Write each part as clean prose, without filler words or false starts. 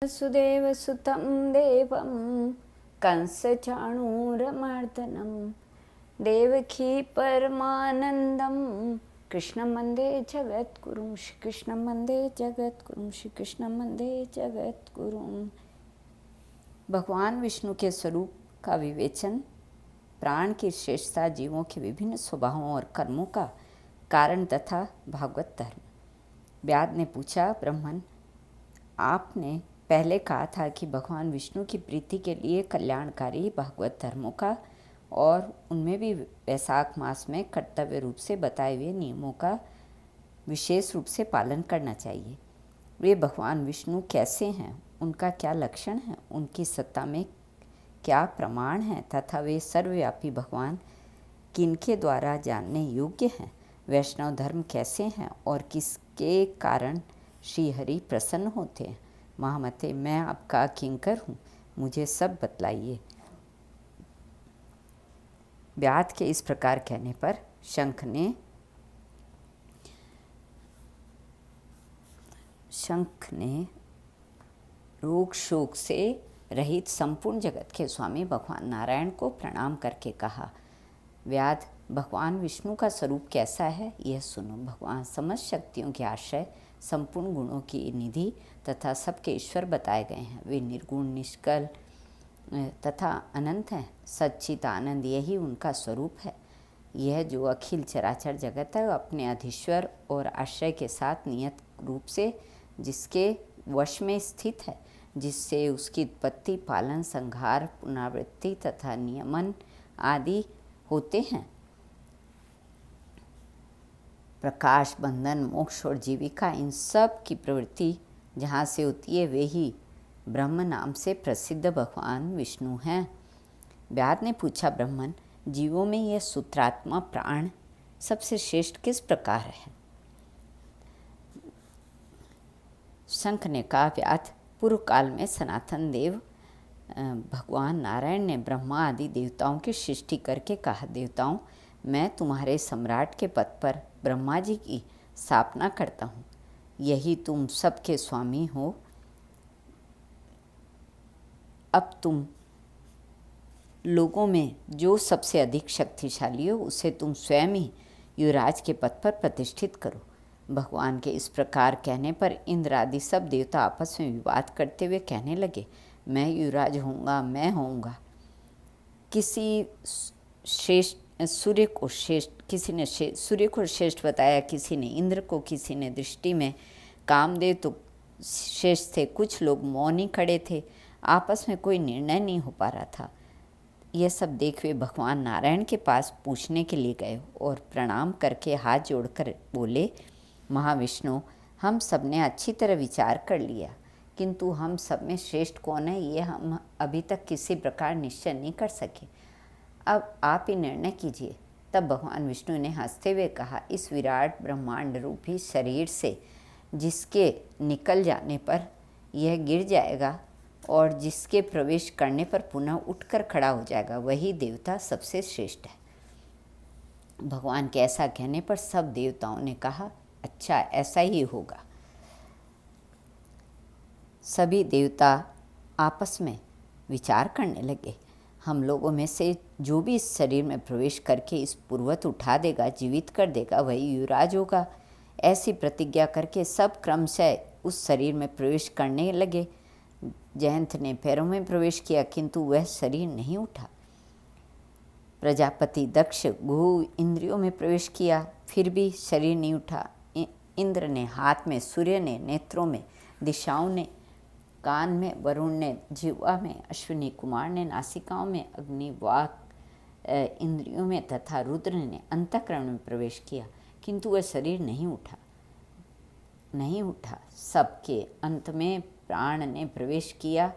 वसुदेवसुतं देवं कंसचाणूरमर्दनं देवकी परमानंदं कृष्णं वन्दे जगद्गुरुं श्रीकृष्णं वन्दे जगद्गुरुं श्रीकृष्णं वन्दे जगद्गुरुं। भगवान विष्णु के स्वरूप का विवेचन, प्राण की श्रेष्ठता, जीवों के विभिन्न स्वभावों और कर्मों का कारण तथा भागवत धर्म। व्याध ने पूछा, ब्राह्मण, आपने पहले कहा था कि भगवान विष्णु की प्रीति के लिए कल्याणकारी भागवत धर्मों का और उनमें भी वैशाख मास में कर्तव्य रूप से बताए हुए नियमों का विशेष रूप से पालन करना चाहिए। वे भगवान विष्णु कैसे हैं, उनका क्या लक्षण है, उनकी सत्ता में क्या प्रमाण है तथा वे सर्वव्यापी भगवान किनके द्वारा जानने योग्य हैं। वैष्णव धर्म कैसे हैं और किसके कारण श्री हरि प्रसन्न होते हैं। महामते, मैं आपका किंकर हूँ, मुझे सब बतलाइए। व्याध के इस प्रकार कहने पर शंख ने रोग शोक से रहित संपूर्ण जगत के स्वामी भगवान नारायण को प्रणाम करके कहा, व्याध, भगवान विष्णु का स्वरूप कैसा है यह सुनो। भगवान समस्त शक्तियों के आश्रय, संपूर्ण गुणों की निधि तथा सबके ईश्वर बताए गए हैं। वे निर्गुण, निष्कल तथा अनंत हैं। सच्चित आनंद यही उनका स्वरूप है। यह जो अखिल चराचर जगत है अपने अधीश्वर और आश्रय के साथ नियत रूप से जिसके वश में स्थित है, जिससे उसकी उत्पत्ति, पालन, संहार, पुनरावृत्ति तथा नियमन आदि होते हैं। प्रकाश, बंधन, मोक्ष और जीविका, इन सब की प्रवृत्ति जहाँ से होती है वे ही ब्रह्म नाम से प्रसिद्ध भगवान विष्णु हैं। व्याध ने पूछा, ब्राह्मण, जीवों में यह सूत्रात्मा प्राण सबसे श्रेष्ठ किस प्रकार है। शंख ने कहा, व्याध, पूर्व काल में सनातन देव भगवान नारायण ने ब्रह्मा आदि देवताओं की सृष्टि करके कहा, देवताओं, मैं तुम्हारे सम्राट के पद पर ब्रह्मा जी की स्थापना करता हूँ। यही तुम सबके स्वामी हो। अब तुम लोगों में जो सबसे अधिक शक्तिशाली हो उसे तुम स्वयं ही युवराज के पद पर प्रतिष्ठित करो। भगवान के इस प्रकार कहने पर इंद्र आदि सब देवता आपस में विवाद करते हुए कहने लगे, मैं युवराज होऊंगा, मैं होऊंगा। किसी ने सूर्य को श्रेष्ठ बताया, किसी ने इंद्र को, किसी ने दृष्टि में कामदेव तो श्रेष्ठ थे। कुछ लोग मौन ही खड़े थे, आपस में कोई निर्णय नहीं हो पा रहा था। यह सब देख वे भगवान नारायण के पास पूछने के लिए गए और प्रणाम करके हाथ जोड़कर बोले, महाविष्णु, हम सब ने अच्छी तरह विचार कर लिया, किंतु हम सब में श्रेष्ठ कौन है ये हम अभी तक किसी प्रकार निश्चय नहीं कर सके। अब आप ही निर्णय कीजिए। तब भगवान विष्णु ने हंसते हुए कहा, इस विराट ब्रह्मांड रूपी शरीर से जिसके निकल जाने पर यह गिर जाएगा और जिसके प्रवेश करने पर पुनः उठकर खड़ा हो जाएगा, वही देवता सबसे श्रेष्ठ है। भगवान के ऐसा कहने पर सब देवताओं ने कहा, अच्छा, ऐसा ही होगा। सभी देवता आपस में विचार करने लगे, हम लोगों में से जो भी इस शरीर में प्रवेश करके इस पूर्वत उठा देगा, जीवित कर देगा, वही युवराज होगा। ऐसी प्रतिज्ञा करके सब क्रमशः उस शरीर में प्रवेश करने लगे। जयंत ने पैरों में प्रवेश किया, किंतु वह शरीर नहीं उठा। प्रजापति दक्ष गुह इंद्रियों में प्रवेश किया, फिर भी शरीर नहीं उठा। इंद्र ने हाथ में, सूर्य ने नेत्रों में, दिशाओं ने कान में, वरुण ने जिह्वा में, अश्विनी कुमार ने नासिकाओं में, अग्नि वाक इंद्रियों में तथा रुद्र ने अंतःकरण में प्रवेश किया, किंतु वह शरीर नहीं उठा। सबके अंत में प्राण ने प्रवेश किया,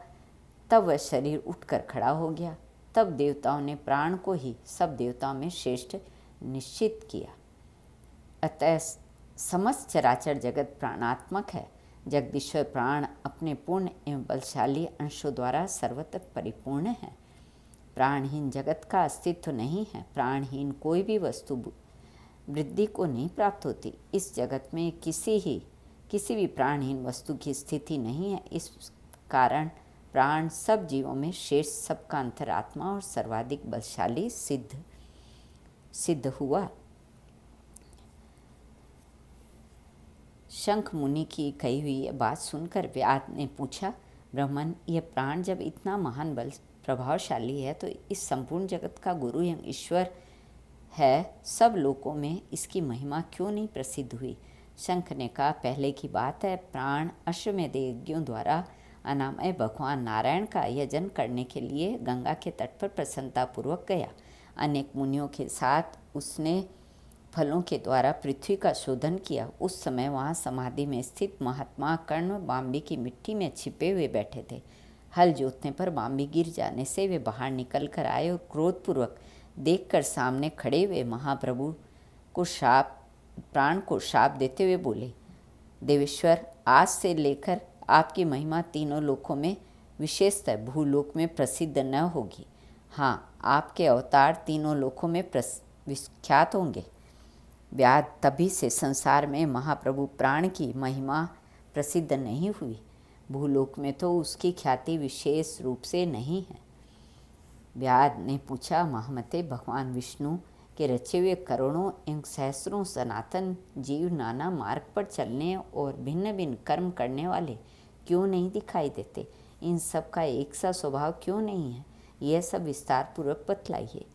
तब वह शरीर उठकर खड़ा हो गया। तब देवताओं ने प्राण को ही सब देवताओं में श्रेष्ठ निश्चित किया। अतः समस्त चराचर जगत प्राणात्मक है। जगदीश्वर प्राण अपने पूर्ण एवं बलशाली अंशों द्वारा सर्वत्र परिपूर्ण है। प्राणहीन जगत का अस्तित्व नहीं है। प्राणहीन कोई भी वस्तु वृद्धि को नहीं प्राप्त होती। इस जगत में किसी भी प्राणहीन वस्तु की स्थिति नहीं है। इस कारण प्राण सब जीवों में श्रेष्ठ, सबका अंतरात्मा और सर्वाधिक बलशाली सिद्ध हुआ। शंख मुनि की कही हुई यह बात सुनकर व्याध ने पूछा, ब्राह्मण, यह प्राण जब इतना महान बल प्रभावशाली है तो इस संपूर्ण जगत का गुरु एवं ईश्वर है, सब लोकों में इसकी महिमा क्यों नहीं प्रसिद्ध हुई? शंख ने कहा, पहले की बात है, प्राण अश्वमेध यज्ञों द्वारा अनामय भगवान नारायण का यजन करने के लिए गंगा के तट पर प्रसन्नतापूर्वक गया। अनेक मुनियों के साथ उसने फलों के द्वारा पृथ्वी का शोधन किया। उस समय वहाँ समाधि में स्थित महात्मा कर्ण बाम्बी की मिट्टी में छिपे हुए बैठे थे। हल जोतने पर बाम्बी गिर जाने से वे बाहर निकल कर आए और क्रोधपूर्वक देखकर सामने खड़े हुए महाप्रभु को प्राण को शाप देते हुए बोले, देवेश्वर, आज से लेकर आपकी महिमा तीनों लोकों में, विशेषतः भूलोक में प्रसिद्ध न होगी। हाँ, आपके अवतार तीनों लोकों में विख्यात होंगे। व्याध, तभी से संसार में महाप्रभु प्राण की महिमा प्रसिद्ध नहीं हुई। भूलोक में तो उसकी ख्याति विशेष रूप से नहीं है। व्याध ने पूछा, महामते, भगवान विष्णु के रचे हुए करोड़ों एवं सहस्रों सनातन जीव नाना मार्ग पर चलने और भिन्न भिन्न कर्म करने वाले क्यों नहीं दिखाई देते? इन सब का एक सा स्वभाव क्यों नहीं है? यह सब विस्तार पूर्वक बतलाइए।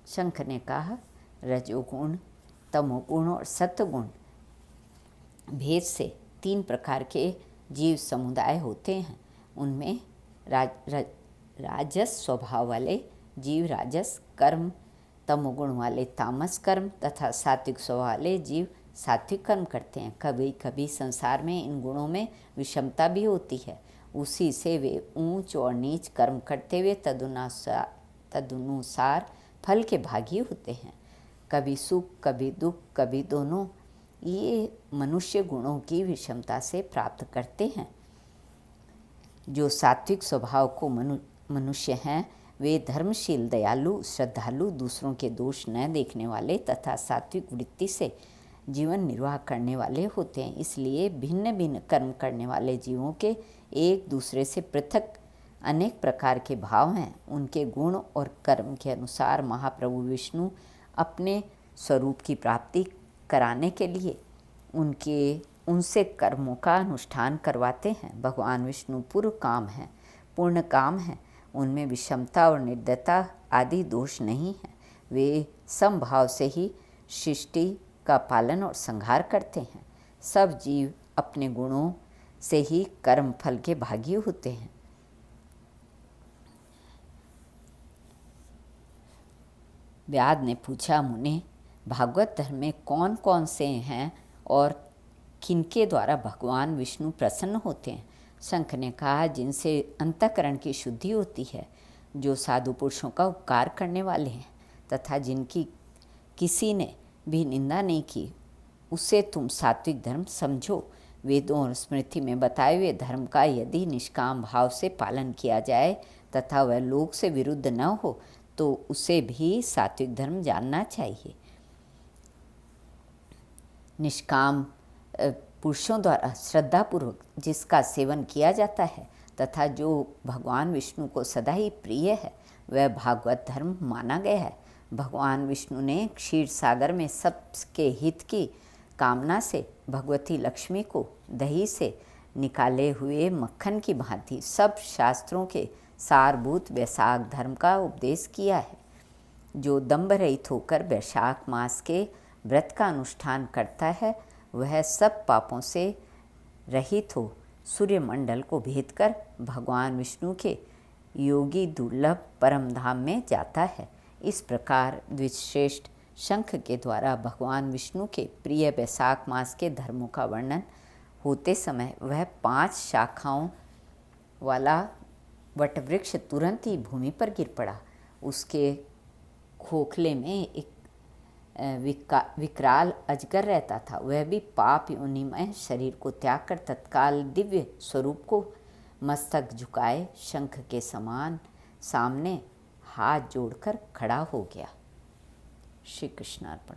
शंख ने कहा, रजोगुण, तमोगुण और सत्वगुण भेद से 3 प्रकार के जीव समुदाय होते हैं। उनमें राजस स्वभाव वाले जीव राजस कर्म, तमोगुण वाले तामस कर्म तथा सात्विक स्वभाव वाले जीव सात्विक कर्म करते हैं। कभी कभी संसार में इन गुणों में विषमता भी होती है। उसी से वे ऊंच और नीच कर्म करते हुए तदनुसार फल के भागी होते हैं। कभी सुख, कभी दुख, कभी दोनों ये मनुष्य गुणों की विषमता से प्राप्त करते हैं। जो सात्विक स्वभाव को मनुष्य हैं, वे धर्मशील, दयालु, श्रद्धालु, दूसरों के दोष न देखने वाले तथा सात्विक वृत्ति से जीवन निर्वाह करने वाले होते हैं। इसलिए भिन्न भिन्न कर्म करने वाले जीवों के एक दूसरे से पृथक अनेक प्रकार के भाव हैं। उनके गुण और कर्म के अनुसार महाप्रभु विष्णु अपने स्वरूप की प्राप्ति कराने के लिए उनसे कर्मों का अनुष्ठान करवाते हैं। भगवान विष्णु पूर्ण काम हैं, पूर्ण काम हैं। उनमें विषमता और निर्दयता आदि दोष नहीं है। वे समभाव से ही सृष्टि का पालन और संहार करते हैं। सब जीव अपने गुणों से ही कर्म फल के भागी होते हैं। व्याध ने पूछा, मुने, भागवत धर्म में कौन कौन से हैं और किनके द्वारा भगवान विष्णु प्रसन्न होते हैं? शंख ने कहा, जिनसे अंतःकरण की शुद्धि होती है, जो साधु पुरुषों का उपकार करने वाले हैं तथा जिनकी किसी ने भी निंदा नहीं की, उसे तुम सात्विक धर्म समझो। वेदों और स्मृति में बताए हुए धर्म का यदि निष्काम भाव से पालन किया जाए तथा वह लोक से विरुद्ध न हो तो उसे भी सात्विक धर्म जानना चाहिए। निष्काम पुरुषों द्वारा श्रद्धापूर्वक जिसका सेवन किया जाता है तथा जो भगवान विष्णु को सदा ही प्रिय है, वह भागवत धर्म माना गया है। भगवान विष्णु ने क्षीर सागर में सबके हित की कामना से भगवती लक्ष्मी को दही से निकाले हुए मक्खन की भांति सब शास्त्रों के सारभूत वैशाख धर्म का उपदेश किया है। जो दंभ रहित होकर वैशाख मास के व्रत का अनुष्ठान करता है, वह सब पापों से रहित हो सूर्यमंडल को भेद कर भगवान विष्णु के योगी दुर्लभ परम धाम में जाता है। इस प्रकार द्विश्रेष्ठ शंख के द्वारा भगवान विष्णु के प्रिय वैशाख मास के धर्मों का वर्णन होते समय वह 5 शाखाओं वाला वटवृक्ष तुरंत ही भूमि पर गिर पड़ा। उसके खोखले में एक विकराल अजगर रहता था। वह भी पाप योनिमय शरीर को त्याग कर तत्काल दिव्य स्वरूप को मस्तक झुकाए शंख के समान सामने हाथ जोड़कर खड़ा हो गया। श्री कृष्णार्पण।